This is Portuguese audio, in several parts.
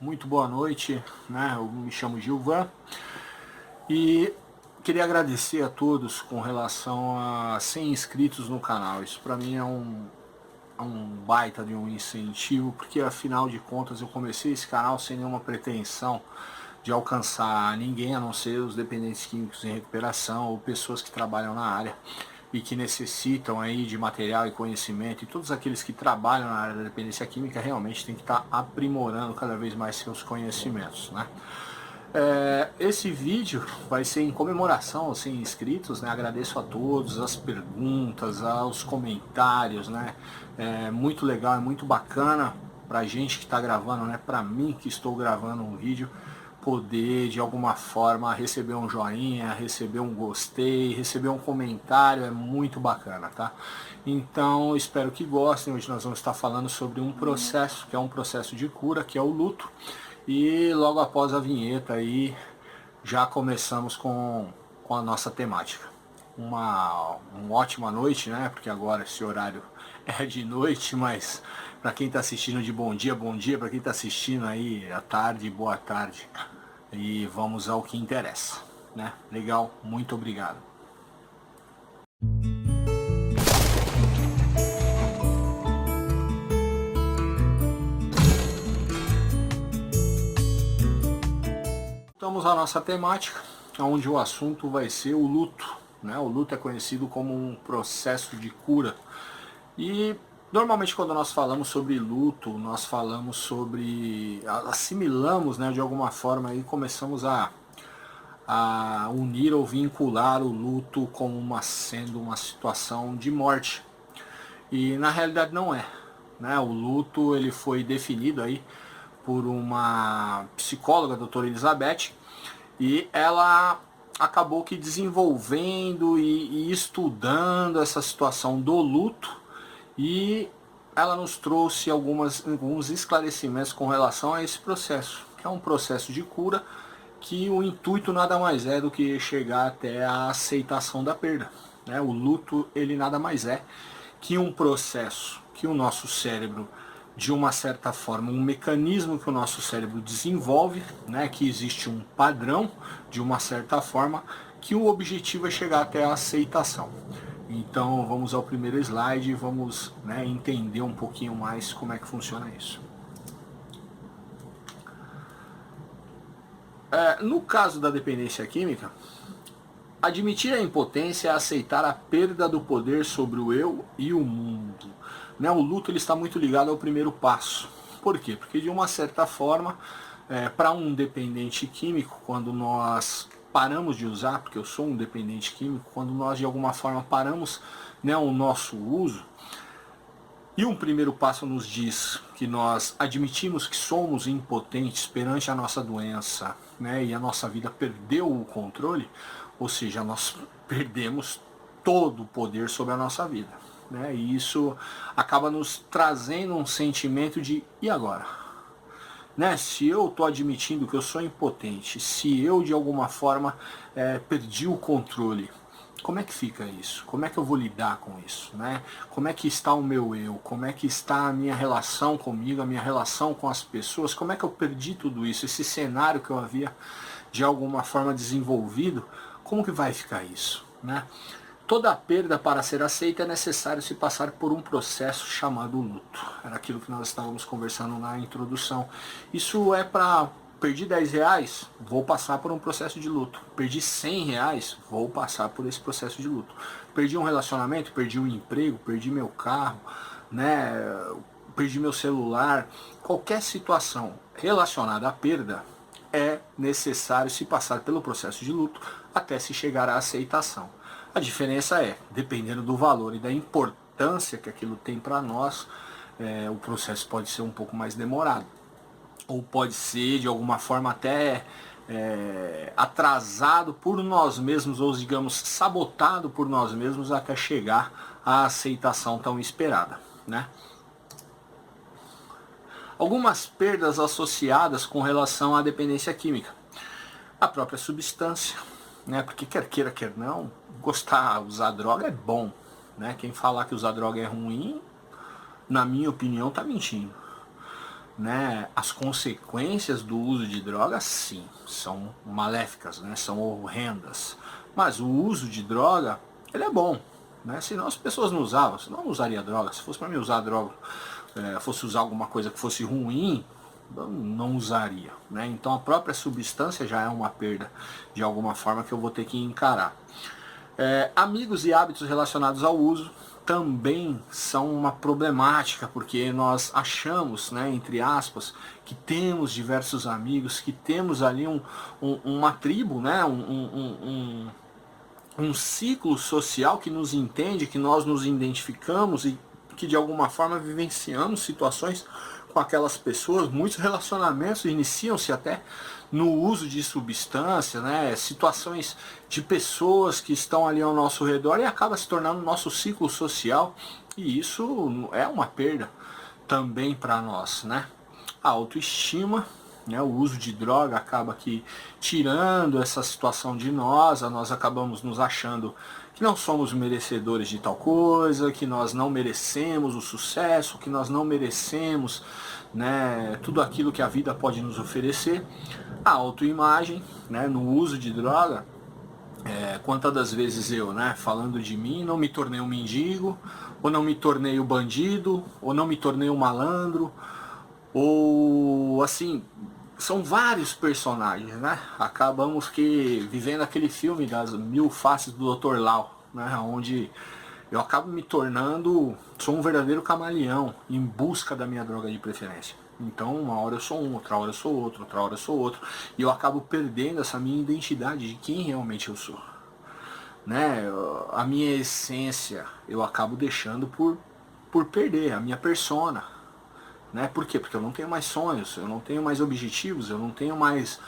Muito boa noite, né? Eu me chamo Gilvan e queria agradecer a todos com relação a 100 inscritos no canal. Isso para mim é um baita de um incentivo, porque afinal de contas eu comecei esse canal sem nenhuma pretensão de alcançar ninguém, a não ser os dependentes químicos em recuperação ou pessoas que trabalham na área e que necessitam aí de material e conhecimento, e todos aqueles que trabalham na área da dependência química realmente tem que estar aprimorando cada vez mais seus conhecimentos, né? Esse vídeo vai ser em comemoração aos 100 inscritos, né? Agradeço a todos, as perguntas, aos comentários, né? É muito legal, é muito bacana pra gente que está gravando, né? Pra mim que estou gravando um vídeo, poder de alguma forma receber um joinha, receber um gostei, receber um comentário, é muito bacana, tá? Então espero que gostem. Hoje nós vamos estar falando sobre um processo, que é um processo de cura, que é o luto. E logo após a vinheta aí já começamos com a nossa temática. Uma ótima noite, né? Porque agora esse horário é de noite, mas para quem está assistindo de bom dia, para quem está assistindo aí à tarde, boa tarde. E vamos ao que interessa, né? Legal, muito obrigado. Voltamos à nossa temática, onde o assunto vai ser o luto, né? O luto é conhecido como um processo de cura. E normalmente quando nós falamos sobre luto, nós falamos sobre, assimilamos, né, de alguma forma e começamos a unir ou vincular o luto como sendo uma situação de morte. E na realidade não é, né? O luto ele foi definido aí por uma psicóloga, a doutora Elizabeth, e ela acabou que desenvolvendo e estudando essa situação do luto, e ela nos trouxe alguns esclarecimentos com relação a esse processo, que é um processo de cura, que o intuito nada mais é do que chegar até a aceitação da perda, né? O luto ele nada mais é que um processo que o nosso cérebro, de uma certa forma, um mecanismo que o nosso cérebro desenvolve, né, que existe um padrão, de uma certa forma, que o objetivo é chegar até a aceitação. Então vamos ao primeiro slide e vamos, né, entender um pouquinho mais como é que funciona isso. No caso da dependência química, admitir a impotência é aceitar a perda do poder sobre o eu e o mundo. Né, o luto ele está muito ligado ao primeiro passo. Por quê? Porque de uma certa forma, para um dependente químico, quando nós paramos de usar, porque eu sou um dependente químico, quando nós de alguma forma paramos, né, o nosso uso, e um primeiro passo nos diz que nós admitimos que somos impotentes perante a nossa doença, né, e a nossa vida perdeu o controle, ou seja, nós perdemos todo o poder sobre a nossa vida, né, e isso acaba nos trazendo um sentimento de e agora? Né, se eu estou admitindo que eu sou impotente, se eu de alguma forma perdi o controle, como é que fica isso? Como é que eu vou lidar com isso, né? Como é que está o meu eu? Como é que está a minha relação comigo, a minha relação com as pessoas? Como é que eu perdi tudo isso? Esse cenário que eu havia de alguma forma desenvolvido, como que vai ficar isso, né? Toda perda para ser aceita é necessário se passar por um processo chamado luto. Era aquilo que nós estávamos conversando na introdução. Isso é para... Perdi 10 reais, vou passar por um processo de luto. Perdi 100 reais, vou passar por esse processo de luto. Perdi um relacionamento, perdi um emprego, perdi meu carro, né? Perdi meu celular. Qualquer situação relacionada à perda é necessário se passar pelo processo de luto até se chegar à aceitação. A diferença é, dependendo do valor e da importância que aquilo tem para nós, o processo pode ser um pouco mais demorado. Ou pode ser de alguma forma até atrasado por nós mesmos, ou digamos sabotado por nós mesmos até chegar à aceitação tão esperada, né? Algumas perdas associadas com relação à dependência química. A própria substância, né? Porque quer queira, quer não, usar droga é bom, né? Quem falar que usar droga é ruim, na minha opinião, tá mentindo. né, as consequências do uso de drogas, sim, são maléficas, né, são horrendas. Mas o uso de droga, ele é bom, né? Senão as pessoas não usavam, senão eu não usaria droga. Se fosse para mim usar droga, fosse usar alguma coisa que fosse ruim, eu não usaria, né? Então a própria substância já é uma perda de alguma forma que eu vou ter que encarar. Amigos e hábitos relacionados ao uso também são uma problemática, porque nós achamos, né, entre aspas, que temos diversos amigos, que temos ali uma tribo, né, um ciclo social que nos entende, que nós nos identificamos e que de alguma forma vivenciamos situações com aquelas pessoas. Muitos relacionamentos iniciam-se até no uso de substância, né? Situações de pessoas que estão ali ao nosso redor e acaba se tornando nosso ciclo social, e isso é uma perda também para nós, né? A autoestima, né, o uso de droga acaba aqui tirando essa situação de nós acabamos nos achando que não somos merecedores de tal coisa, que nós não merecemos o sucesso, que nós não merecemos, né, tudo aquilo que a vida pode nos oferecer. A autoimagem, né, no uso de droga, quantas das vezes eu, né, falando de mim, não me tornei um mendigo, ou não me tornei o bandido, ou não me tornei um malandro, ou assim, são vários personagens, né? Acabamos que vivendo aquele filme das 1000 faces do Dr. Lau, né? Onde eu acabo me tornando, sou um verdadeiro camaleão em busca da minha droga de preferência. Então uma hora eu sou um, outra hora eu sou outro, outra hora eu sou outro, e eu acabo perdendo essa minha identidade de quem realmente eu sou, né? A minha essência eu acabo deixando por perder a minha persona, né? Por quê? Porque eu não tenho mais sonhos, eu não tenho mais objetivos, eu não tenho mais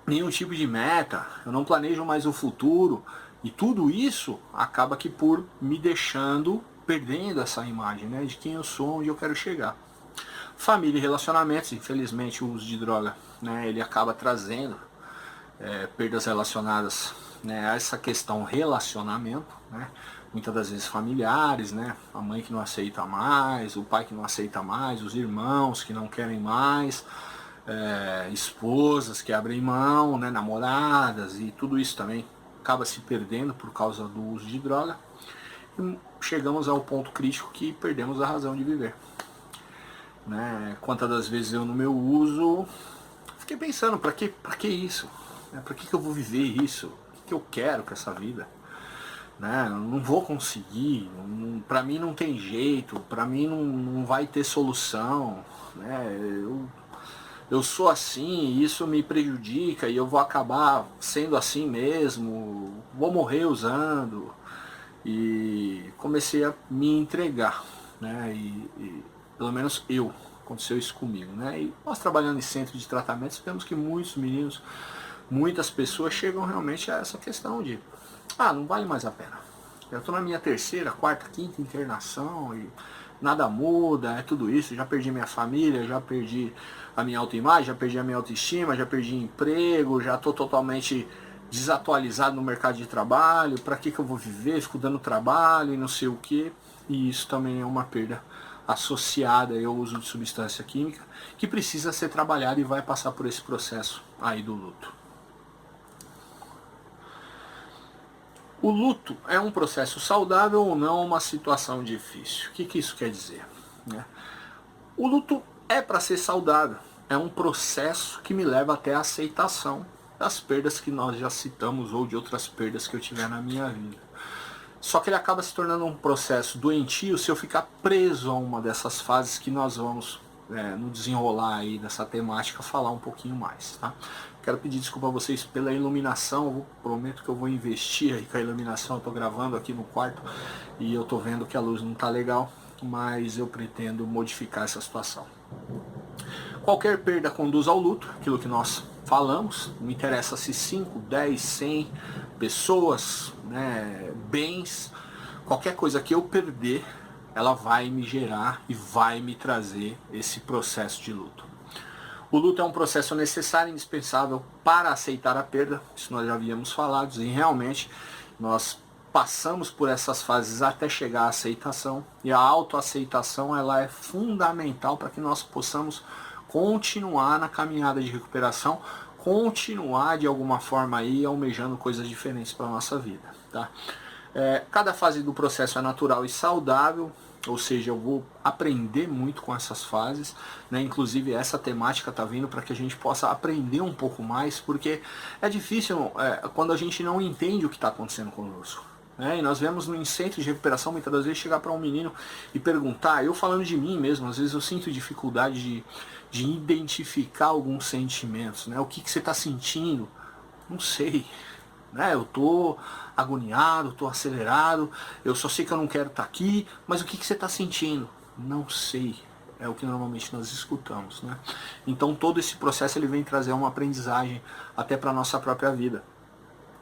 nenhum tipo de meta, eu não planejo mais o futuro, e tudo isso acaba que por me deixando perdendo essa imagem, né, de quem eu sou, onde eu quero chegar. Família e relacionamentos, infelizmente o uso de droga, né, ele acaba trazendo perdas relacionadas, né, a essa questão relacionamento, né, muitas das vezes familiares, né, a mãe que não aceita mais, o pai que não aceita mais, os irmãos que não querem mais, esposas que abrem mão, né, namoradas, e tudo isso também acaba se perdendo por causa do uso de droga, e chegamos ao ponto crítico que perdemos a razão de viver, né? Quantas das vezes eu no meu uso fiquei pensando, para que isso? Para que eu vou viver isso? O que eu quero com essa vida? Né? Não vou conseguir, para mim não tem jeito, para mim não vai ter solução, né? Eu sou assim, e isso me prejudica e eu vou acabar sendo assim mesmo, vou morrer usando. E comecei a me entregar, né? E pelo menos aconteceu isso comigo, né? E nós trabalhando em centro de tratamento, vemos que muitos meninos, muitas pessoas chegam realmente a essa questão de não vale mais a pena. Eu estou na minha terceira, quarta, quinta internação e nada muda, é tudo isso, já perdi minha família, já perdi a minha autoimagem, já perdi a minha autoestima, já perdi emprego, já estou totalmente desatualizado no mercado de trabalho, para que eu vou viver, fico dando trabalho e não sei o que, e isso também é uma perda associada ao uso de substância química, que precisa ser trabalhada e vai passar por esse processo aí do luto. O luto é um processo saudável ou não uma situação difícil? O que isso quer dizer? Né? O luto é para ser saudável, é um processo que me leva até a aceitação das perdas que nós já citamos ou de outras perdas que eu tiver na minha vida. Só que ele acaba se tornando um processo doentio se eu ficar preso a uma dessas fases que nós vamos, no desenrolar aí dessa temática, falar um pouquinho mais, tá? Quero pedir desculpa a vocês pela iluminação, eu prometo que eu vou investir aí com a iluminação, eu estou gravando aqui no quarto e eu estou vendo que a luz não está legal, mas eu pretendo modificar essa situação. Qualquer perda conduz ao luto, aquilo que nós falamos, não interessa se 5, 10, 100 pessoas, né, bens, qualquer coisa que eu perder, ela vai me gerar e vai me trazer esse processo de luto. O luto é um processo necessário e indispensável para aceitar a perda, isso nós já havíamos falado, e realmente nós passamos por essas fases até chegar à aceitação, e a autoaceitação ela é fundamental para que nós possamos continuar na caminhada de recuperação, continuar de alguma forma aí almejando coisas diferentes para a nossa vida, tá? Cada fase do processo é natural e saudável, ou seja, eu vou aprender muito com essas fases, né? Inclusive essa temática está vindo para que a gente possa aprender um pouco mais, porque é difícil quando a gente não entende o que está acontecendo conosco. E nós vemos no centro de recuperação muitas das vezes chegar para um menino e perguntar, eu falando de mim mesmo, às vezes eu sinto dificuldade de identificar alguns sentimentos, né? O que você está sentindo? Não sei, né? Eu tô agoniado, tô acelerado, eu só sei que eu não quero estar aqui, mas o que você está sentindo? Não sei. É o que normalmente nós escutamos, né? Então todo esse processo ele vem trazer uma aprendizagem até para a nossa própria vida.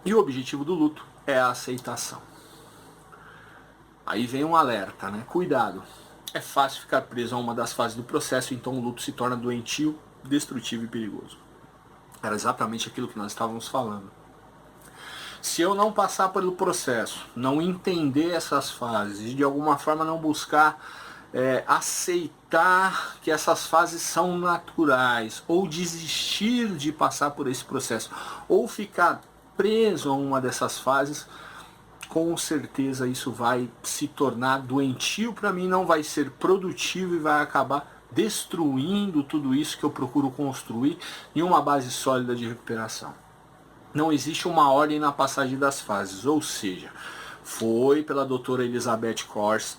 E o objetivo do luto é a aceitação. Aí vem um alerta, né? Cuidado. É fácil ficar preso a uma das fases do processo, então o luto se torna doentio, destrutivo e perigoso. Era exatamente aquilo que nós estávamos falando. Se eu não passar pelo processo, não entender essas fases e de alguma forma não buscar aceitar que essas fases são naturais, ou desistir de passar por esse processo, ou ficar preso a uma dessas fases, com certeza isso vai se tornar doentio para mim, não vai ser produtivo e vai acabar destruindo tudo isso que eu procuro construir em uma base sólida de recuperação. Não existe uma ordem na passagem das fases, ou seja, foi pela doutora Elizabeth Kors,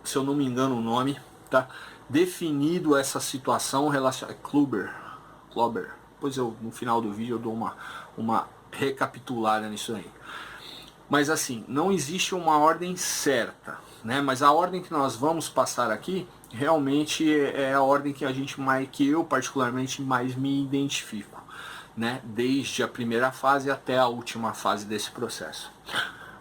se eu não me engano o nome, tá? Definido essa situação relacionada... Kluber, depois no final do vídeo eu dou uma recapitulada nisso aí. Mas assim, não existe uma ordem certa, né? Mas a ordem que nós vamos passar aqui realmente é a ordem que eu particularmente mais me identifico, né? Desde a primeira fase até a última fase desse processo.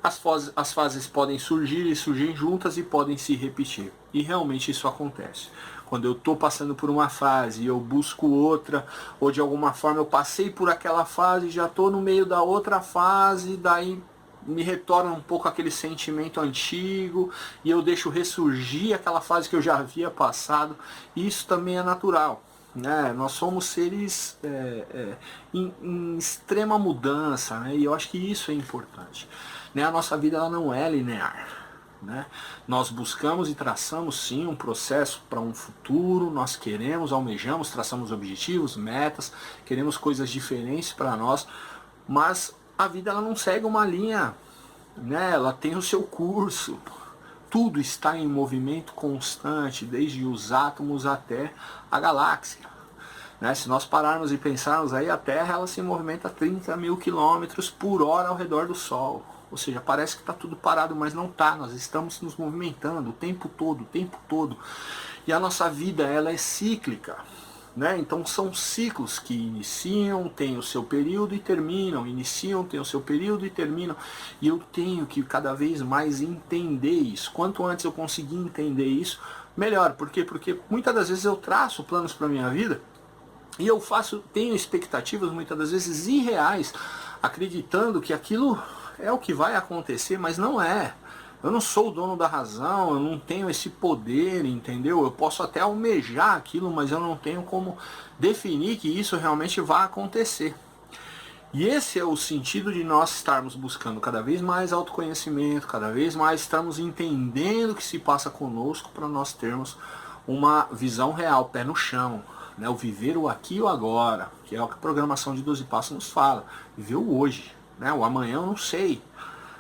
As fases podem surgir juntas e podem se repetir. E realmente isso acontece. Quando eu estou passando por uma fase e eu busco outra, ou de alguma forma eu passei por aquela fase e já estou no meio da outra fase, daí me retorna um pouco aquele sentimento antigo e eu deixo ressurgir aquela fase que eu já havia passado. Isso também é natural. Nós somos seres em extrema mudança, né? E eu acho que isso é importante. A nossa vida ela não é linear. Nós buscamos e traçamos sim um processo para um futuro, nós queremos, almejamos, traçamos objetivos, metas, queremos coisas diferentes para nós, mas a vida ela não segue uma linha, ela tem o seu curso. Tudo está em movimento constante, desde os átomos até a galáxia. Se nós pararmos e pensarmos aí, a Terra ela se movimenta a 30 mil quilômetros por hora ao redor do Sol. Ou seja, parece que está tudo parado, mas não está. Nós estamos nos movimentando o tempo todo. E a nossa vida ela é cíclica. Então são ciclos que iniciam, têm o seu período e terminam. Iniciam, têm o seu período e terminam. E eu tenho que cada vez mais entender isso. Quanto antes eu conseguir entender isso, melhor. Por quê? Porque muitas das vezes eu traço planos para a minha vida e eu tenho expectativas muitas das vezes irreais, acreditando que aquilo é o que vai acontecer, mas não é. Eu não sou o dono da razão, eu não tenho esse poder, entendeu? Eu posso até almejar aquilo, mas eu não tenho como definir que isso realmente vai acontecer. E esse é o sentido de nós estarmos buscando cada vez mais autoconhecimento, cada vez mais estamos entendendo o que se passa conosco para nós termos uma visão real, pé no chão. O viver o aqui e o agora, que é o que a programação de 12 passos nos fala. Viver o hoje. O amanhã eu não sei.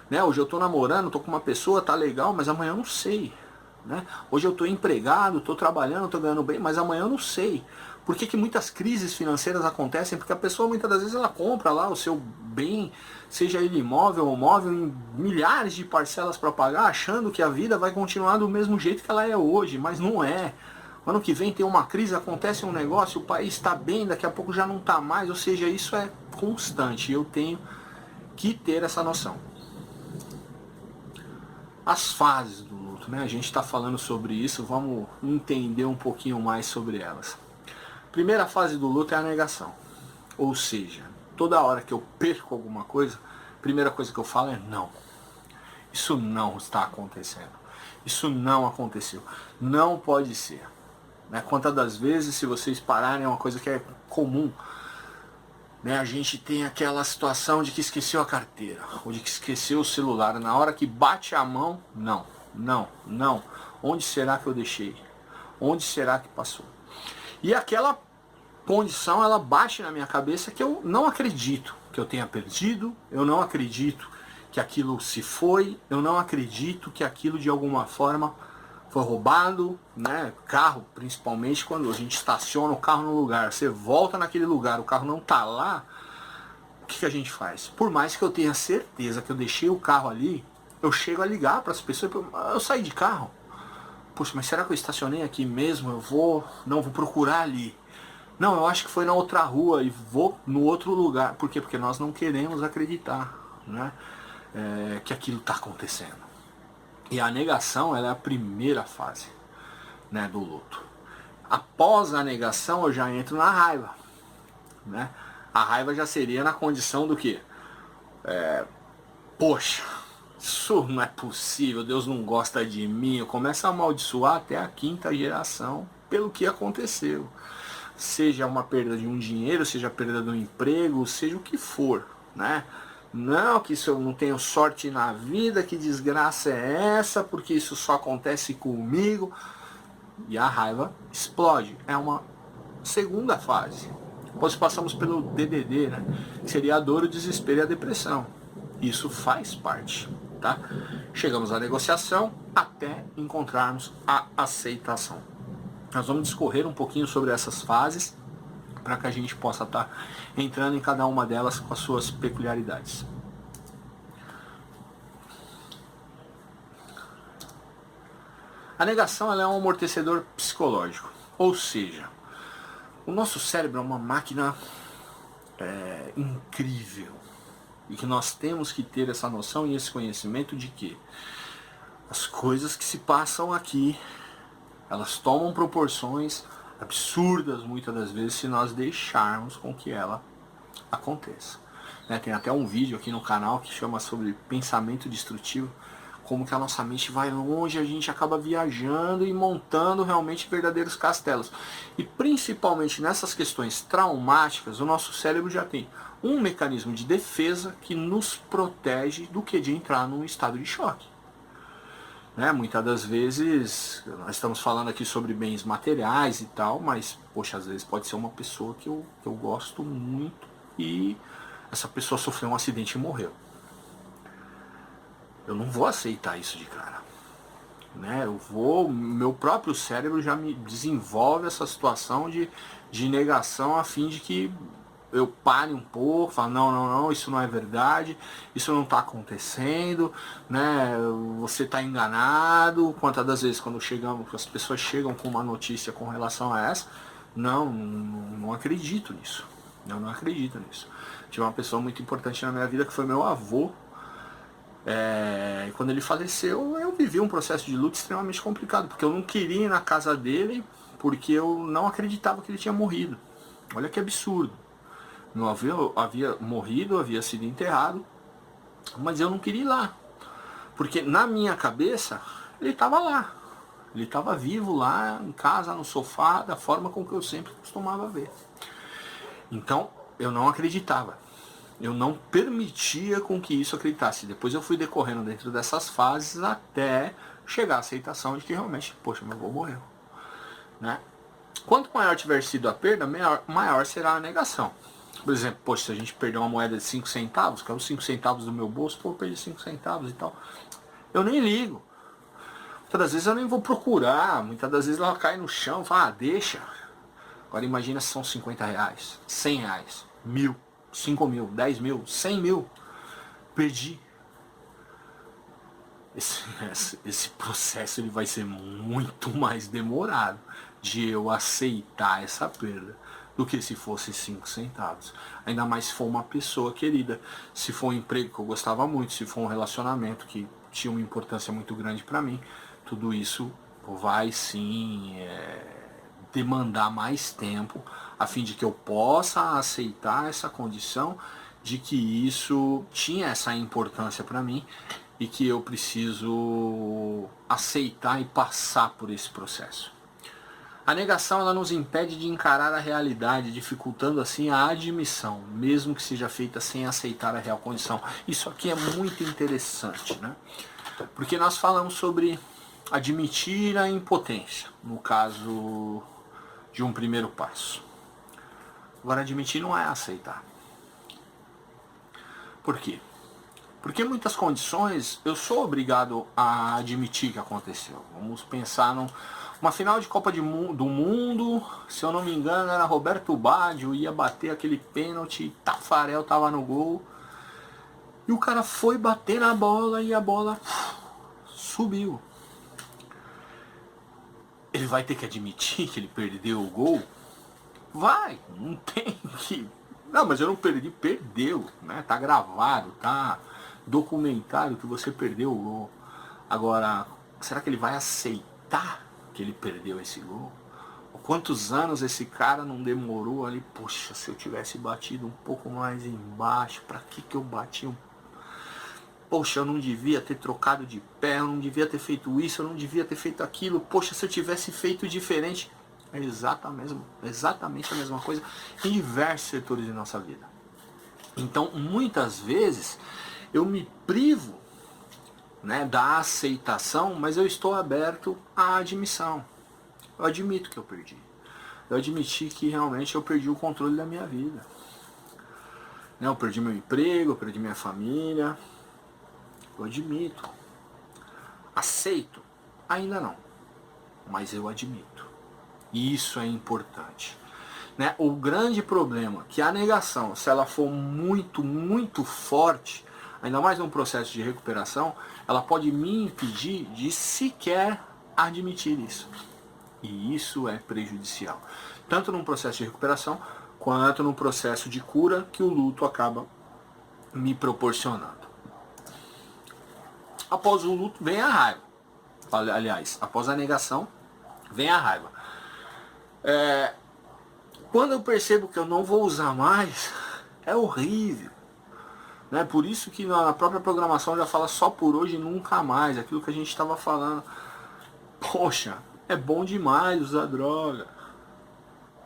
Hoje eu estou namorando, estou com uma pessoa, tá legal, mas amanhã eu não sei. Hoje eu estou empregado, estou trabalhando, estou ganhando bem, mas amanhã eu não sei. Por que muitas crises financeiras acontecem? Porque a pessoa muitas das vezes ela compra lá o seu bem, seja ele imóvel ou móvel, em milhares de parcelas para pagar, achando que a vida vai continuar do mesmo jeito que ela é hoje, mas não é. Ano que vem tem uma crise, acontece um negócio, o país está bem, daqui a pouco já não está mais, ou seja, isso é constante. Eu tenho que ter essa noção. As fases do luto, a gente está falando sobre isso, vamos entender um pouquinho mais sobre elas. Primeira fase do luto é a negação. Ou seja, toda hora que eu perco alguma coisa, a primeira coisa que eu falo é não. Isso não está acontecendo. Isso não aconteceu. Não pode ser. Né? Quantas das vezes, se vocês pararem, é uma coisa que é comum, né? A gente tem aquela situação de que esqueceu a carteira, ou de que esqueceu o celular. Na hora que bate a mão, não. Onde será que eu deixei? Onde será que passou? E aquela condição, ela bate na minha cabeça que eu não acredito que eu tenha perdido, eu não acredito que aquilo se foi, eu não acredito que aquilo de alguma forma foi roubado, né? Carro, principalmente quando a gente estaciona o carro no lugar, você volta naquele lugar, o carro não tá lá, o que a gente faz? Por mais que eu tenha certeza que eu deixei o carro ali, eu chego a ligar para as pessoas, eu saí de carro, poxa, mas será que eu estacionei aqui mesmo? Não, vou procurar ali. Não, eu acho que foi na outra rua e vou no outro lugar. Por quê? Porque nós não queremos acreditar, né? Que aquilo está acontecendo. E a negação, ela é a primeira fase, né, do luto. Após a negação, eu já entro na raiva, né? A raiva já seria na condição do quê? Poxa, isso não é possível, Deus não gosta de mim. Eu começo a amaldiçoar até a quinta geração pelo que aconteceu. Seja uma perda de um dinheiro, seja a perda de um emprego, seja o que for, né? Não, que isso eu não tenho sorte na vida, que desgraça é essa, porque isso só acontece comigo. E a raiva explode. É uma segunda fase. Depois passamos pelo DDD, né? Que seria a dor, o desespero e a depressão. Isso faz parte, tá? Chegamos à negociação até encontrarmos a aceitação. Nós vamos discorrer um pouquinho sobre essas fases para que a gente possa estar entrando em cada uma delas com as suas peculiaridades. A negação, ela é um amortecedor psicológico, ou seja, o nosso cérebro é uma máquina incrível e que nós temos que ter essa noção e esse conhecimento de que as coisas que se passam aqui, elas tomam proporções absurdas muitas das vezes se nós deixarmos com que ela aconteça. Tem até um vídeo aqui no canal que chama sobre pensamento destrutivo, como que a nossa mente vai longe, a gente acaba viajando e montando realmente verdadeiros castelos. E principalmente nessas questões traumáticas, o nosso cérebro já tem um mecanismo de defesa que nos protege do que de entrar num estado de choque. Muitas das vezes, nós estamos falando aqui sobre bens materiais e tal, mas, poxa, às vezes pode ser uma pessoa que eu gosto muito e essa pessoa sofreu um acidente e morreu. Eu não vou aceitar isso de cara. Meu próprio cérebro já me desenvolve essa situação de negação a fim de que eu pare um pouco, falo, não, isso não é verdade, isso não está acontecendo, né? Você está enganado. Quantas das vezes quando as pessoas chegam com uma notícia com relação a essa, não acredito nisso. Eu não acredito nisso. Tive uma pessoa muito importante na minha vida que foi meu avô. Quando ele faleceu, eu vivi um processo de luto extremamente complicado, porque eu não queria ir na casa dele, porque eu não acreditava que ele tinha morrido. Olha que absurdo. Meu avô havia morrido, havia sido enterrado, mas eu não queria ir lá, porque na minha cabeça ele estava lá, ele estava vivo lá em casa, no sofá, da forma como que eu sempre costumava ver. Então eu não acreditava, eu não permitia com que isso acreditasse. Depois eu fui decorrendo dentro dessas fases até chegar à aceitação de que realmente, poxa, meu avô morreu, né? Quanto maior tiver sido a perda, maior será a negação. Por exemplo, poxa, se a gente perder uma moeda de 5 centavos, que é os 5 centavos do meu bolso, pô, eu perdi 5 centavos e tal. Eu nem ligo. Muitas das vezes eu nem vou procurar, muitas das vezes ela cai no chão e fala, deixa. Agora imagina se são 50 reais, 100 reais, 1.000, 5 mil, 10 mil, 100 mil. Perdi. Esse processo ele vai ser muito mais demorado de eu aceitar essa perda do que se fosse 5 centavos. Ainda mais se for uma pessoa querida, se for um emprego que eu gostava muito, se for um relacionamento que tinha uma importância muito grande para mim, tudo isso vai sim demandar mais tempo, a fim de que eu possa aceitar essa condição de que isso tinha essa importância para mim e que eu preciso aceitar e passar por esse processo. A negação ela nos impede de encarar a realidade, dificultando assim a admissão, mesmo que seja feita sem aceitar a real condição. Isso aqui é muito interessante, né? Porque nós falamos sobre admitir a impotência, no caso de um primeiro passo. Agora, admitir não é aceitar. Por quê? Porque em muitas condições eu sou obrigado a admitir que aconteceu. Vamos pensar numa final de Copa do Mundo, se eu não me engano era Roberto Baggio, ia bater aquele pênalti, Tafarel tava no gol, e o cara foi bater na bola e a bola subiu. Ele vai ter que admitir que ele perdeu o gol? Vai, não tem que... Não, mas eu não perdi, perdeu, né? Tá gravado, tá documentado que você perdeu o gol. Agora, será que ele vai aceitar que ele perdeu esse gol? Quantos anos esse cara não demorou ali? Poxa, se eu tivesse batido um pouco mais embaixo, pra que eu bati Poxa, eu não devia ter trocado de pé, eu não devia ter feito isso, eu não devia ter feito aquilo. Poxa, se eu tivesse feito diferente. É exatamente a mesma coisa em diversos setores de nossa vida. Então, muitas vezes, eu me privo, né, da aceitação, mas eu estou aberto à admissão. Eu admito que eu perdi. Eu admiti que realmente eu perdi o controle da minha vida. Eu perdi meu emprego, eu perdi minha família. Eu admito. Aceito? Ainda não. Mas eu admito. E isso é importante. Né? O grande problema é que a negação, se ela for muito, muito forte, ainda mais num processo de recuperação, ela pode me impedir de sequer admitir isso. E isso é prejudicial. Tanto num processo de recuperação, quanto num processo de cura que o luto acaba me proporcionando. Após o luto vem a raiva. Aliás, após a negação vem a raiva. Quando eu percebo que eu não vou usar mais, é horrível. Né? Por isso que na própria programação já fala só por hoje e nunca mais. Aquilo que a gente estava falando. Poxa, é bom demais usar droga.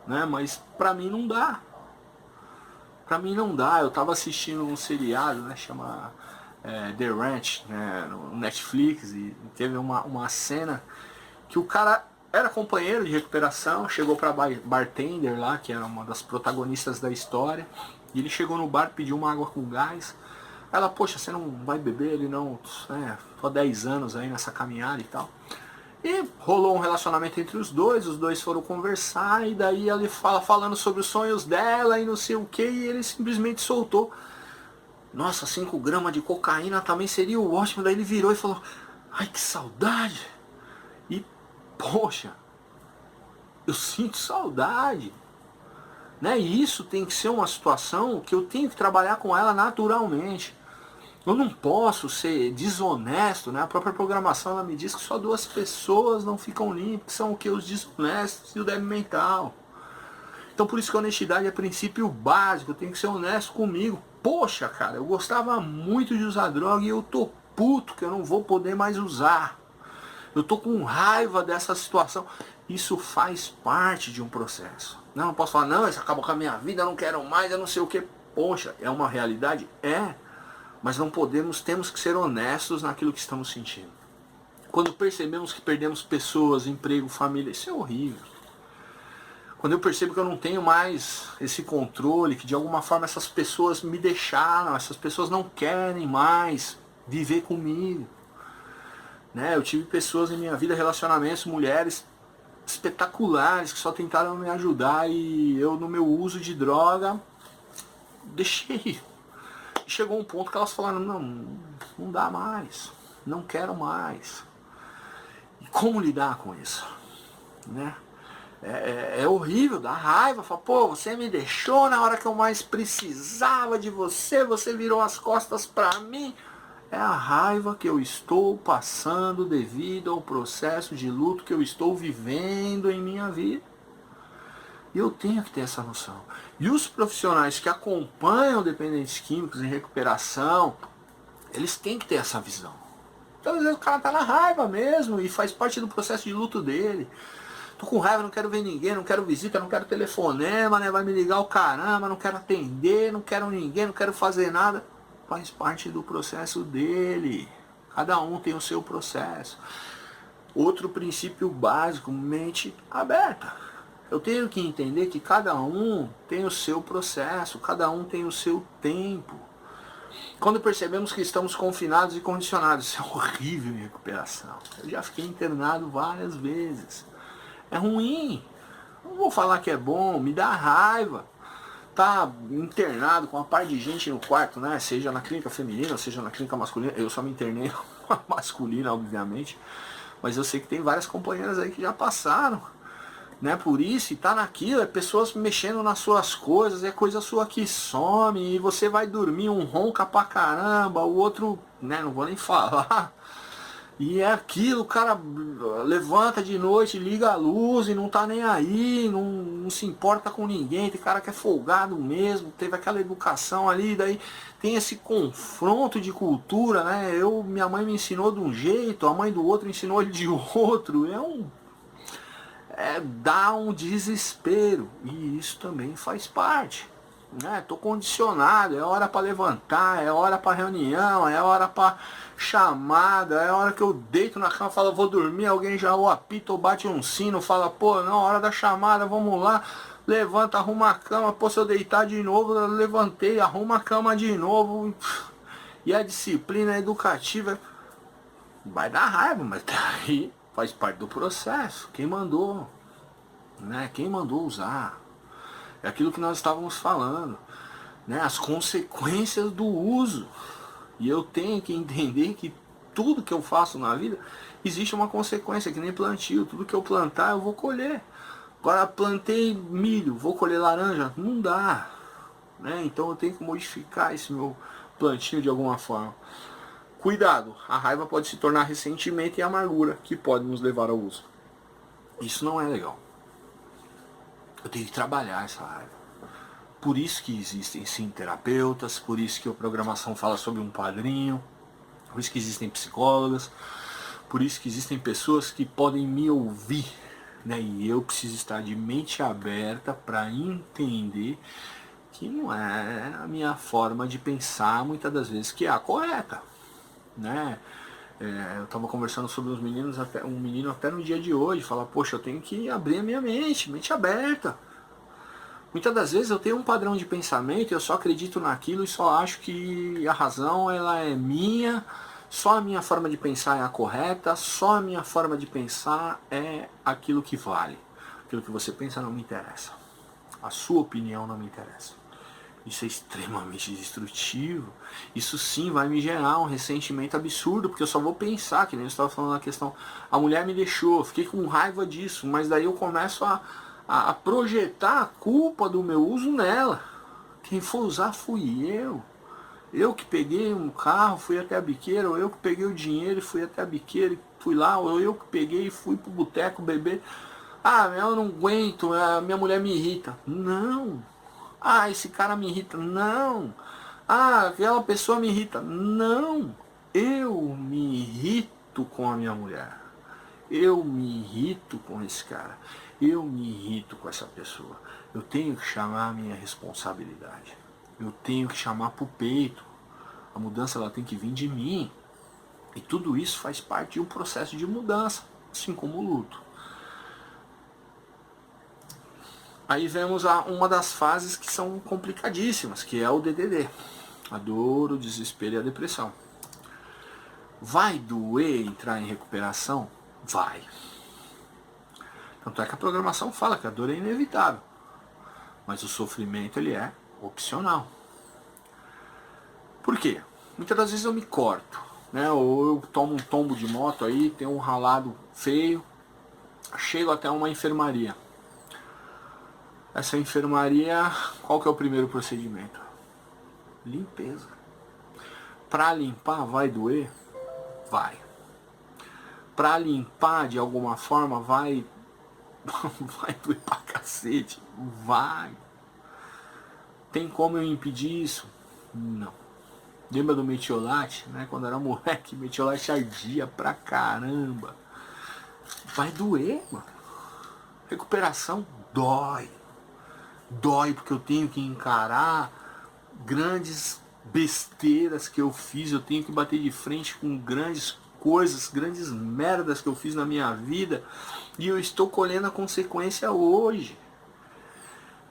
Né? Mas pra mim não dá. Pra mim não dá. Eu tava assistindo um seriado, né? Chama The Ranch, né? No Netflix. E teve uma cena que o cara era companheiro de recuperação, chegou pra bartender lá, que era uma das protagonistas da história, e ele chegou no bar, pediu uma água com gás. Ela, poxa, você não vai beber? Ele, não, tô há 10 anos aí nessa caminhada e tal. E rolou um relacionamento entre os dois foram conversar, e daí ele falando sobre os sonhos dela e não sei o que, e ele simplesmente soltou: nossa, 5 gramas de cocaína também seria o ótimo. Daí ele virou e falou: ai, que saudade. E poxa, eu sinto saudade, né? E isso tem que ser uma situação que eu tenho que trabalhar com ela naturalmente. Eu não posso ser desonesto, né? A própria programação ela me diz que só 2 pessoas não ficam limpas, que são o que? Os desonestos e o débil mental. Então por isso que a honestidade é princípio básico, eu tenho que ser honesto comigo. Poxa, cara, eu gostava muito de usar droga e eu tô puto que eu não vou poder mais usar. Eu tô com raiva dessa situação. Isso faz parte de um processo. Não posso falar, não, isso acabou com a minha vida, eu não quero mais, eu não sei o que. Poxa, é uma realidade? É. Mas não podemos, temos que ser honestos naquilo que estamos sentindo. Quando percebemos que perdemos pessoas, emprego, família, isso é horrível. Quando eu percebo que eu não tenho mais esse controle, que de alguma forma essas pessoas me deixaram, essas pessoas não querem mais viver comigo. Né? Eu tive pessoas em minha vida, relacionamentos, mulheres espetaculares que só tentaram me ajudar e eu no meu uso de droga deixei. Chegou um ponto que elas falaram, não dá mais, não quero mais. E como lidar com isso? Né? É horrível, dá raiva, fala, pô, você me deixou na hora que eu mais precisava de você, você virou as costas pra mim. É a raiva que eu estou passando devido ao processo de luto que eu estou vivendo em minha vida. E eu tenho que ter essa noção. E os profissionais que acompanham dependentes químicos em recuperação, eles têm que ter essa visão. Então, às vezes o cara tá na raiva mesmo e faz parte do processo de luto dele. Tô com raiva, não quero ver ninguém, não quero visita, não quero telefonema, né? Vai me ligar o caramba, não quero atender, não quero ninguém, não quero fazer nada. Faz parte do processo dele. Cada um tem o seu processo. Outro princípio básico, mente aberta. Eu tenho que entender que cada um tem o seu processo, cada um tem o seu tempo. Quando percebemos que estamos confinados e condicionados, isso é horrível em recuperação. Eu já fiquei internado várias vezes. É ruim. Não vou falar que é bom, me dá raiva. Tá internado com uma par de gente no quarto, né? Seja na clínica feminina, seja na clínica masculina. Eu só me internei na masculina, obviamente. Mas eu sei que tem várias companheiras aí que já passaram, né? Por isso, e tá naquilo, é pessoas mexendo nas suas coisas, é coisa sua que some, e você vai dormir, um ronca pra caramba, o outro, né? Não vou nem falar. E é aquilo, o cara levanta de noite, liga a luz e não tá nem aí, não se importa com ninguém, tem cara que é folgado mesmo, teve aquela educação ali, daí tem esse confronto de cultura, né? Minha mãe me ensinou de um jeito, a mãe do outro ensinou ele de outro, dá um desespero, e isso também faz parte. Tô condicionado, é hora para levantar, é hora para reunião, é hora para chamada, é hora que eu deito na cama, falo vou dormir, alguém já ou apita ou bate um sino, fala pô, não, hora da chamada, vamos lá, levanta, arruma a cama, pô, se eu deitar de novo, eu levantei, arruma a cama de novo, e a disciplina educativa vai dar raiva, mas daí faz parte do processo, quem mandou, né? Quem mandou usar. É aquilo que nós estávamos falando, né? As consequências do uso. E eu tenho que entender que tudo que eu faço na vida existe uma consequência, que nem plantio. Tudo que eu plantar eu vou colher. Agora plantei milho, vou colher laranja? Não dá, né? Então eu tenho que modificar esse meu plantio de alguma forma. Cuidado, a raiva pode se tornar ressentimento e amargura, que pode nos levar ao uso. Isso não é legal. Eu tenho que trabalhar essa raiva. Por isso que existem sim terapeutas, por isso que a programação fala sobre um padrinho, por isso que existem psicólogas, por isso que existem pessoas que podem me ouvir, né? E eu preciso estar de mente aberta para entender que não é a minha forma de pensar muitas das vezes que é a correta, né? Eu estava conversando sobre os meninos, um menino até no dia de hoje, fala, poxa, eu tenho que abrir a minha mente aberta. Muitas das vezes eu tenho um padrão de pensamento, eu só acredito naquilo e só acho que a razão ela é minha, só a minha forma de pensar é a correta, só a minha forma de pensar é aquilo que vale. Aquilo que você pensa não me interessa. A sua opinião não me interessa. Isso é extremamente destrutivo. Isso sim vai me gerar um ressentimento absurdo, porque eu só vou pensar, que nem eu estava falando na questão, a mulher me deixou, eu fiquei com raiva disso, mas daí eu começo a projetar a culpa do meu uso nela. Quem for usar fui eu. Eu que peguei um carro, fui até a biqueira, ou eu que peguei o dinheiro e fui até a biqueira e fui lá, ou eu que peguei e fui pro boteco beber. Ah, eu não aguento, a minha mulher me irrita. Não. Ah, esse cara me irrita. Não. Ah, aquela pessoa me irrita. Não. Eu me irrito com a minha mulher. Eu me irrito com esse cara. Eu me irrito com essa pessoa. Eu tenho que chamar a minha responsabilidade. Eu tenho que chamar pro peito. A mudança ela tem que vir de mim. E tudo isso faz parte de um processo de mudança, assim como o luto. Aí vemos uma das fases que são complicadíssimas, que é o DDD. A dor, o desespero e a depressão. Vai doer entrar em recuperação? Vai. Tanto é que a programação fala que a dor é inevitável. Mas o sofrimento ele é opcional. Por quê? Muitas das vezes eu me corto, né? Ou eu tomo um tombo de moto aí, tenho um ralado feio, chego até uma enfermaria. Essa enfermaria, qual que é o primeiro procedimento? Limpeza. Para limpar vai doer? Vai. Para limpar de alguma forma vai doer pra cacete? Vai. Tem como eu impedir isso? Não. Lembra do metiolate, né? Quando era moleque, metiolate ardia pra caramba. Vai doer, mano. Recuperação dói. Dói porque eu tenho que encarar grandes besteiras que eu fiz. Eu tenho que bater de frente com grandes coisas, grandes merdas que eu fiz na minha vida. E eu estou colhendo a consequência hoje.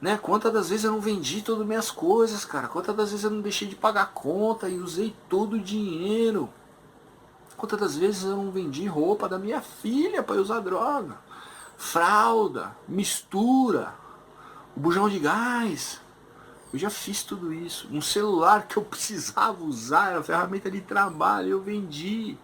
Né? Quantas das vezes eu não vendi todas as minhas coisas, cara? Quantas das vezes eu não deixei de pagar conta e usei todo o dinheiro? Quantas das vezes eu não vendi roupa da minha filha para usar droga? Fralda, mistura, o bujão de gás. Eu já fiz tudo isso. Um celular que eu precisava usar, era ferramenta de trabalho, eu vendi.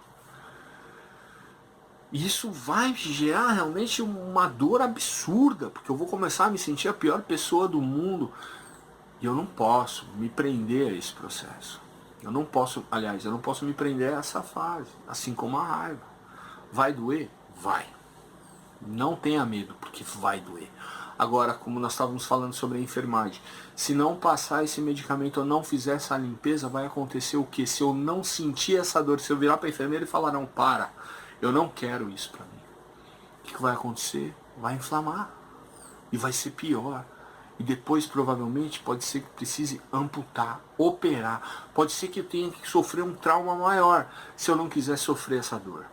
E isso vai gerar realmente uma dor absurda, porque eu vou começar a me sentir a pior pessoa do mundo. E eu não posso me prender a esse processo. Eu não posso me prender a essa fase, assim como a raiva. Vai doer? Vai. Não tenha medo, porque vai doer. Agora, como nós estávamos falando sobre a enfermagem, se não passar esse medicamento ou não fizer essa limpeza, vai acontecer o quê? Se eu não sentir essa dor, se eu virar para a enfermeira e falar, não, para, eu não quero isso para mim. O que vai acontecer? Vai inflamar. E vai ser pior. E depois, provavelmente, pode ser que precise amputar, operar. Pode ser que eu tenha que sofrer um trauma maior, se eu não quiser sofrer essa dor.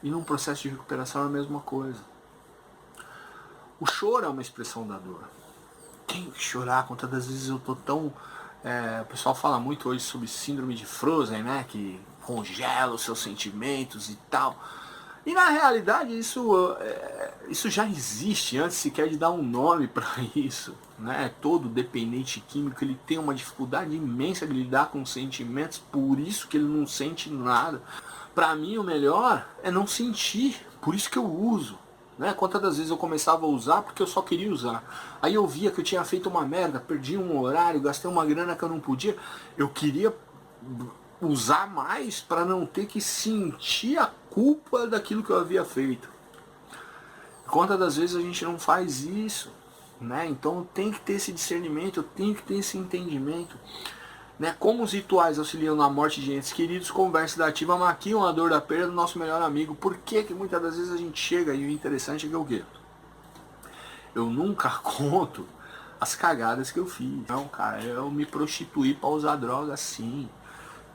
E num processo de recuperação é a mesma coisa. O choro é uma expressão da dor. Tenho que chorar. Quantas das vezes eu tô tão... o pessoal fala muito hoje sobre síndrome de Frozen, né? Que congela os seus sentimentos e tal. E na realidade isso já existe antes sequer de dar um nome para isso. Né? Todo dependente químico ele tem uma dificuldade imensa de lidar com sentimentos, por isso que ele não sente nada. Para mim o melhor é não sentir, por isso que eu uso. Né? Quantas das vezes eu começava a usar porque eu só queria usar. Aí eu via que eu tinha feito uma merda, perdi um horário, gastei uma grana que eu não podia. Eu queria usar mais para não ter que sentir a culpa daquilo que eu havia feito. Quantas das vezes a gente não faz isso? Né? Então tem que ter esse discernimento, eu tenho que ter esse entendimento. Né? Como os rituais auxiliam na morte de entes queridos, conversa dativa maquiam a dor da perda do nosso melhor amigo. Por que que muitas das vezes a gente chega e o interessante é que o quê? Eu nunca conto as cagadas que eu fiz. Não, cara, eu me prostituí para usar droga assim.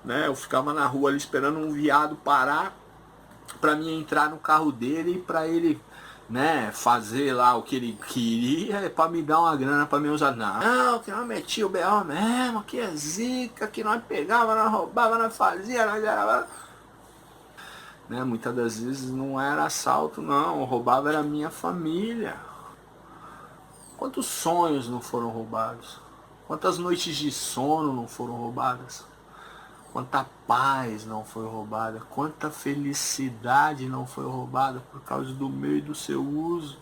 Né? Eu ficava na rua ali esperando um viado parar para mim entrar no carro dele e para ele, né, fazer lá o que ele queria para me dar uma grana para me usar. Não, que nós metia o B.O. mesmo, que é zica, que nós pegava, nós roubava, nós fazia, nós era... Né, muitas das vezes não era assalto, não, eu roubava era a minha família. Quantos sonhos não foram roubados? Quantas noites de sono não foram roubadas? Quanta paz não foi roubada, quanta felicidade não foi roubada por causa do meu e do seu uso.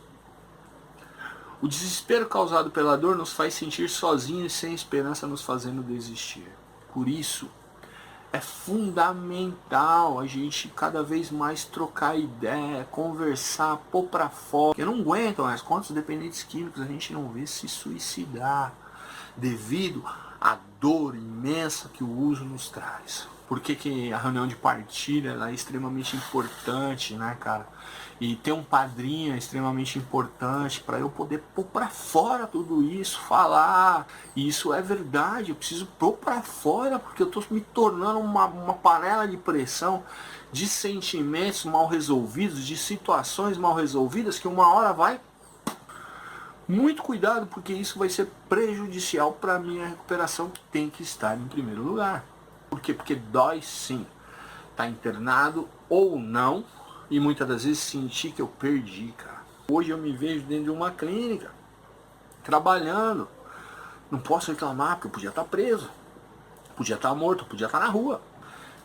O desespero causado pela dor nos faz sentir sozinhos e sem esperança, nos fazendo desistir. Por isso, é fundamental a gente cada vez mais trocar ideia, conversar, pôr pra fora. Eu não aguento mais quantos dependentes químicos a gente não vê se suicidar devido à dor imensa que o uso nos traz. Por que a reunião de partilha ela é extremamente importante, né, cara? E ter um padrinho é extremamente importante para eu poder pôr para fora tudo isso, falar. E isso é verdade, eu preciso pôr para fora porque eu estou me tornando uma panela de pressão de sentimentos mal resolvidos, de situações mal resolvidas que uma hora vai... Muito cuidado, porque isso vai ser prejudicial para a minha recuperação, que tem que estar em primeiro lugar. Por quê? Porque dói sim. Tá internado ou não, e muitas das vezes sentir que eu perdi, cara. Hoje eu me vejo dentro de uma clínica, trabalhando. Não posso reclamar, porque eu podia estar preso, podia estar morto, podia estar na rua.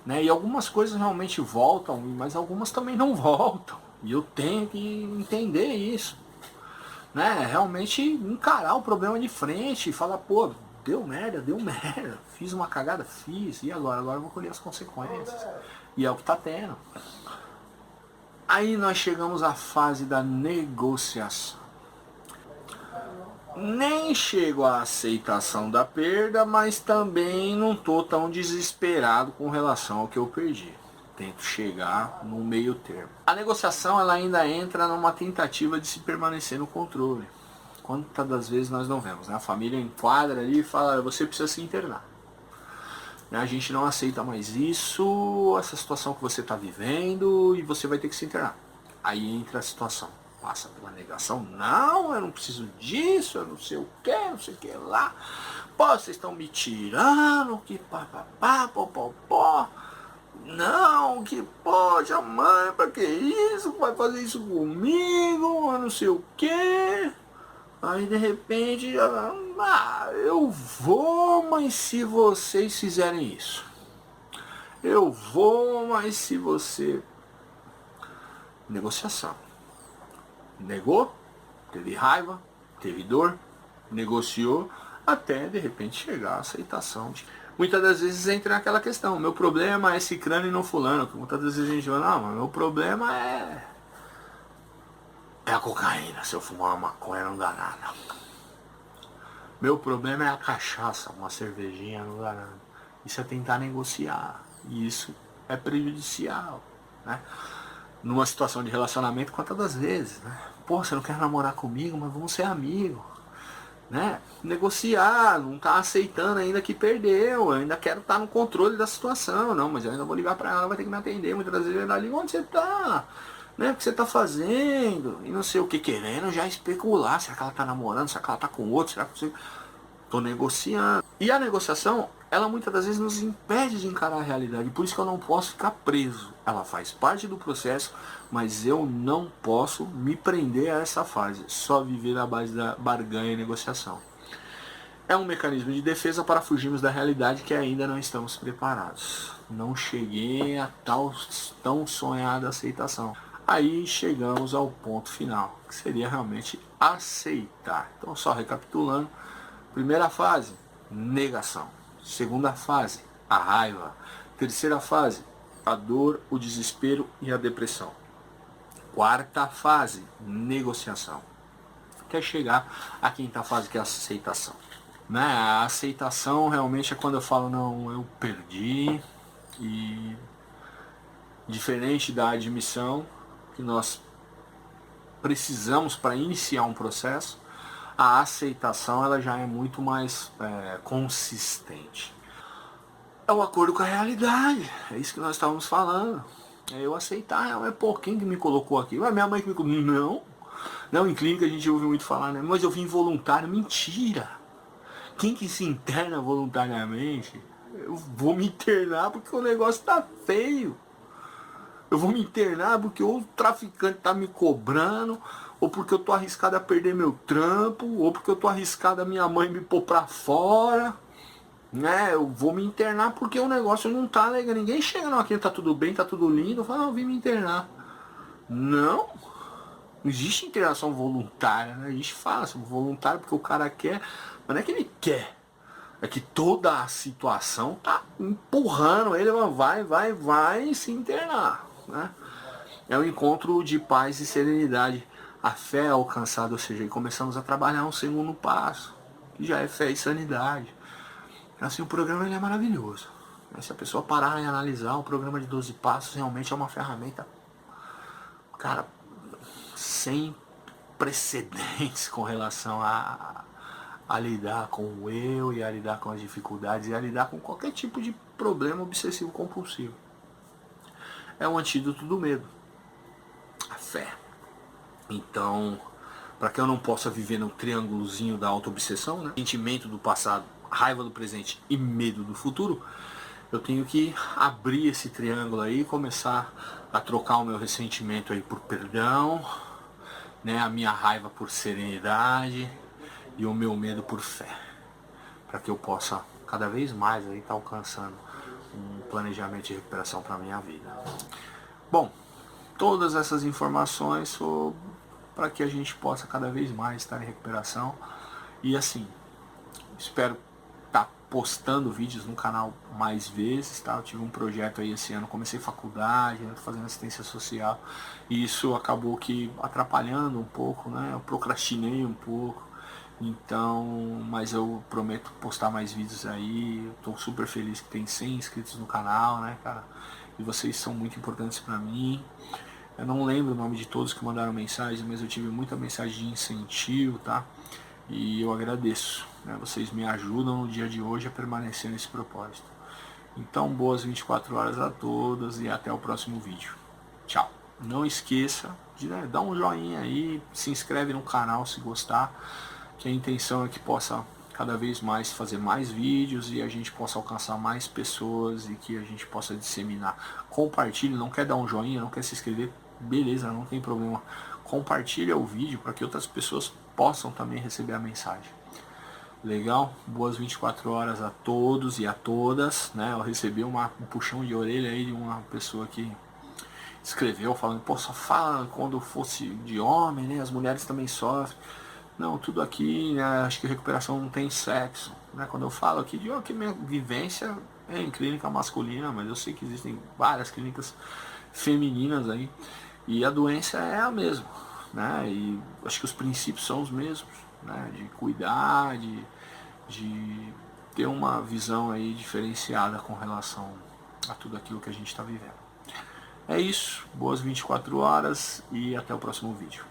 Né? E algumas coisas realmente voltam, mas algumas também não voltam. E eu tenho que entender isso. Né, realmente encarar o problema de frente e falar, pô, deu merda, fiz uma cagada, fiz, e agora? Agora eu vou colher as consequências. E é o que tá tendo. Aí nós chegamos à fase da negociação. nem chego à aceitação da perda, mas também não tô tão desesperado com relação ao que eu perdi. Tento chegar no meio termo. A negociação ela ainda entra numa tentativa de se permanecer no controle. Quantas das vezes nós não vemos, né? A família enquadra ali e fala, você precisa se internar. A gente não aceita mais isso, essa situação que você está vivendo, e você vai ter que se internar. Aí entra a situação. Passa pela negação, não, eu não preciso disso, eu não sei o que, não sei o que lá. Pô, vocês estão me tirando, que papapá, popopó. Não, que poxa, mãe, pra que isso? Vai fazer isso comigo, eu não sei o que. Aí de repente, eu vou, mas se vocês fizerem isso. Eu vou, mas se você... Negociação. Negou, teve raiva, teve dor, negociou, até de repente chegar à aceitação. Muitas das vezes entra naquela questão, meu problema é ciclano e não fulano. Muitas das vezes a gente fala, não, mas meu problema é a cocaína, se eu fumar uma maconha não dá nada. Meu problema é a cachaça, uma cervejinha não dá nada. Isso é tentar negociar, e isso é prejudicial, né? Numa situação de relacionamento, quantas das vezes, né? Pô, você não quer namorar comigo, mas vamos ser amigos, né? Negociar, não tá aceitando ainda que perdeu, eu ainda quero estar no controle da situação, não, mas eu ainda vou ligar pra ela, vai ter que me atender, muitas das vezes ela liga, onde você tá? Né? O que você tá fazendo? E não sei o que, querendo já especular, será que ela tá namorando, será que ela tá com outro, será que você... Tô negociando. E a negociação, ela muitas das vezes nos impede de encarar a realidade. Por isso que eu não posso ficar preso. Ela faz parte do processo, mas eu não posso me prender a essa fase. Só viver à base da barganha e negociação. É um mecanismo de defesa para fugirmos da realidade que ainda não estamos preparados. Não cheguei a tão sonhada aceitação. Aí chegamos ao ponto final, que seria realmente aceitar. Então, só recapitulando. Primeira fase, negação. Segunda fase, a raiva. Terceira fase, a dor, o desespero e a depressão. Quarta fase, negociação. Até chegar à quinta fase, que é a aceitação. Né? A aceitação realmente é quando eu falo, não, eu perdi. E diferente da admissão, que nós precisamos para iniciar um processo, a aceitação ela já é muito mais consistente. É o acordo com a realidade, é isso que nós estávamos falando. É eu aceitar, pô, quem que me colocou aqui? Ué, minha mãe que me colocou. Não, em clínica a gente ouve muito falar, né? Mas eu vim voluntário, mentira. Quem que se interna voluntariamente? Eu vou me internar porque o negócio tá feio. Eu vou me internar porque o traficante tá me cobrando, ou porque eu tô arriscado a perder meu trampo, ou porque eu tô arriscado a minha mãe me pôr pra fora, né? Eu vou me internar porque o negócio não tá legal. Ninguém chega, não, aqui tá tudo bem, tá tudo lindo, fala, eu vim me internar. Não existe internação voluntária, né? A gente fala assim, voluntário porque o cara quer, mas não é que ele quer. É que toda a situação tá empurrando ele, vai se internar, né? É um encontro de paz e serenidade. A fé é alcançada, ou seja, começamos a trabalhar um segundo passo, que já é fé e sanidade. Assim, o programa ele é maravilhoso. Se a pessoa parar e analisar, o programa de 12 passos realmente é uma ferramenta, cara, sem precedentes com relação a lidar com o eu e a lidar com as dificuldades e a lidar com qualquer tipo de problema obsessivo compulsivo. É um antídoto do medo, a fé. Então, para que eu não possa viver no triângulozinho da auto-obsessão, né? Sentimento do passado, raiva do presente e medo do futuro, eu tenho que abrir esse triângulo aí e começar a trocar o meu ressentimento aí por perdão, né? A minha raiva por serenidade e o meu medo por fé, para que eu possa cada vez mais aí estar alcançando um planejamento de recuperação para a minha vida. Bom, todas essas informações para que a gente possa cada vez mais estar em recuperação. E assim, espero estar postando vídeos no canal mais vezes, tá? Eu tive um projeto aí esse ano, comecei faculdade, fazendo assistência social, e isso acabou que atrapalhando um pouco, né? Eu procrastinei um pouco. Então, mas eu prometo postar mais vídeos aí. Estou super feliz que tem 100 inscritos no canal, né, cara? E vocês são muito importantes para mim. Eu não lembro o nome de todos que mandaram mensagem, mas eu tive muita mensagem de incentivo, tá? E eu agradeço, né? Vocês me ajudam no dia de hoje a permanecer nesse propósito. Então, boas 24 horas a todos e até o próximo vídeo. Tchau. Não esqueça de dar um joinha aí, se inscreve no canal se gostar, que a intenção é que possa cada vez mais fazer mais vídeos e a gente possa alcançar mais pessoas e que a gente possa disseminar. Compartilhe, não quer dar um joinha, não quer se inscrever, beleza, não tem problema. Compartilhe o vídeo para que outras pessoas possam também receber a mensagem. Legal? Boas 24 horas a todos e a todas, né? Eu recebi um puxão de orelha aí de uma pessoa que escreveu falando, pô, só fala quando fosse de homem, né? As mulheres também sofrem. Não, tudo aqui, né? Acho que recuperação não tem sexo, né? Quando eu falo aqui de que minha vivência é em clínica masculina, mas eu sei que existem várias clínicas femininas aí e a doença é a mesma, né? E acho que os princípios são os mesmos, né? De cuidar, de ter uma visão aí diferenciada com relação a tudo aquilo que a gente está vivendo. É isso, boas 24 horas e até o próximo vídeo.